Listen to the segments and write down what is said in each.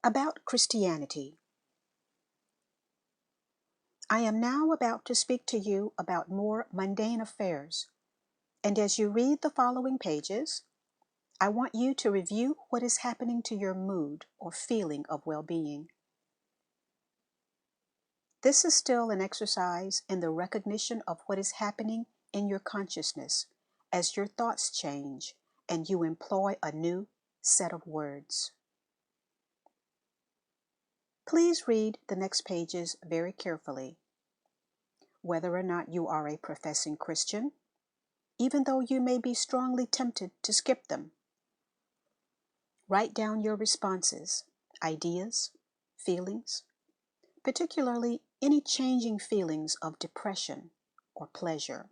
About Christianity. I am now about to speak to you about more mundane affairs, and as you read the following pages, I want you to review what is happening to your mood or feeling of well-being. This is still an exercise in the recognition of what is happening in your consciousness as your thoughts change and you employ a new set of words. Please read the next pages very carefully. Whether or not you are a professing Christian, even though you may be strongly tempted to skip them. Write down your responses, ideas, feelings, particularly any changing feelings of depression or pleasure.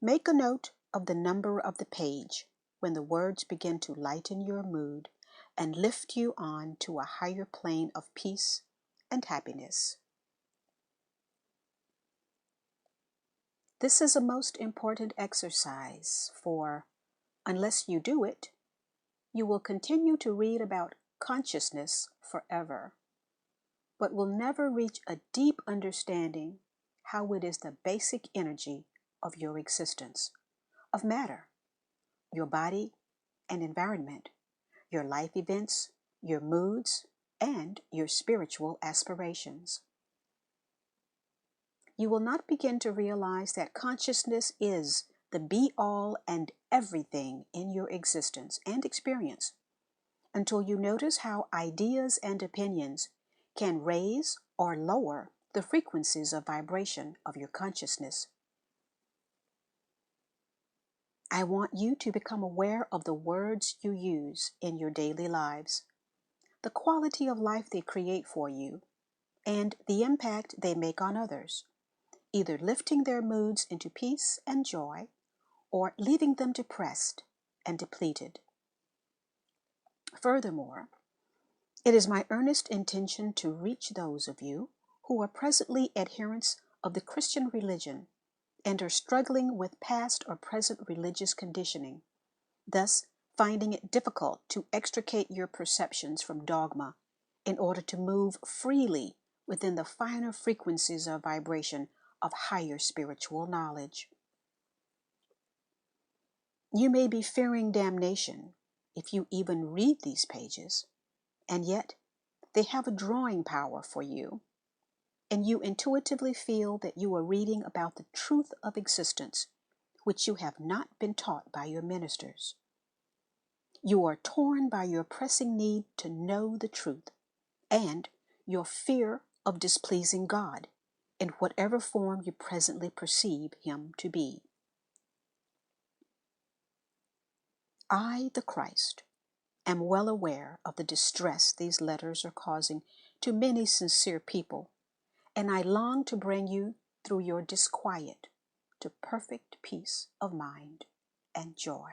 Make a note of the number of the page when the words begin to lighten your mood and lift you on to a higher plane of peace and happiness. This is a most important exercise, for unless you do it, you will continue to read about consciousness forever, but will never reach a deep understanding how it is the basic energy of your existence, of matter, your body and environment, your life events, your moods, and your spiritual aspirations. You will not begin to realize that consciousness is the be-all and everything in your existence and experience until you notice how ideas and opinions can raise or lower the frequencies of vibration of your consciousness. I want you to become aware of the words you use in your daily lives, the quality of life they create for you, and the impact they make on others, either lifting their moods into peace and joy or leaving them depressed and depleted. Furthermore, it is my earnest intention to reach those of you who are presently adherents of the Christian religion and are struggling with past or present religious conditioning, thus finding it difficult to extricate your perceptions from dogma in order to move freely within the finer frequencies of vibration of higher spiritual knowledge. You may be fearing damnation if you even read these pages, and yet they have a drawing power for you, and you intuitively feel that you are reading about the truth of existence, which you have not been taught by your ministers. You are torn by your pressing need to know the truth and your fear of displeasing God in whatever form you presently perceive Him to be. I, the Christ, am well aware of the distress these letters are causing to many sincere people, and I long to bring you through your disquiet to perfect peace of mind and joy.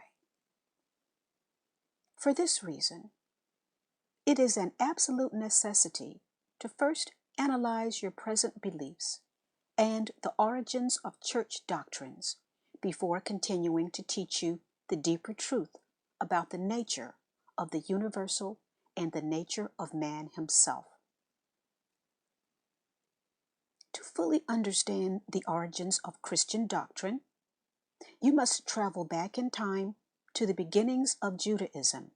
For this reason, it is an absolute necessity to first analyze your present beliefs and the origins of church doctrines before continuing to teach you the deeper truth about the nature of the universal and the nature of man himself. To fully understand the origins of Christian doctrine, you must travel back in time to the beginnings of Judaism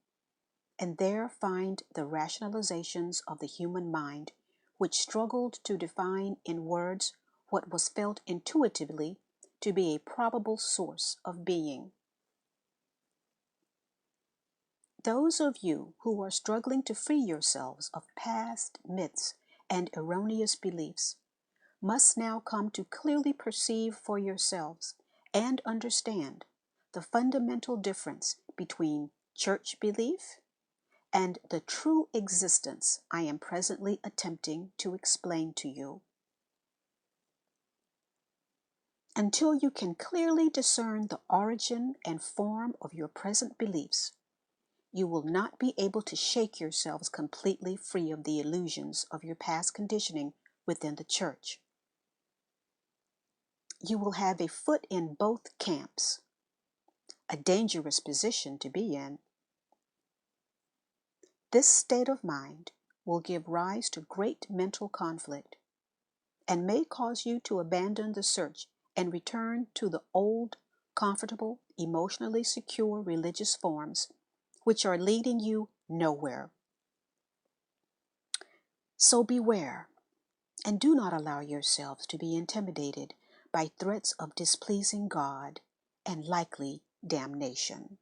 and there find the rationalizations of the human mind which struggled to define in words what was felt intuitively to be a probable source of being. Those of you who are struggling to free yourselves of past myths and erroneous beliefs must now come to clearly perceive for yourselves and understand the fundamental difference between church belief and the true existence I am presently attempting to explain to you. Until you can clearly discern the origin and form of your present beliefs, you will not be able to shake yourselves completely free of the illusions of your past conditioning within the church. You will have a foot in both camps, a dangerous position to be in. This state of mind will give rise to great mental conflict and may cause you to abandon the search and return to the old, comfortable, emotionally secure religious forms, which are leading you nowhere. So beware, and do not allow yourselves to be intimidated by threats of displeasing God and likely damnation.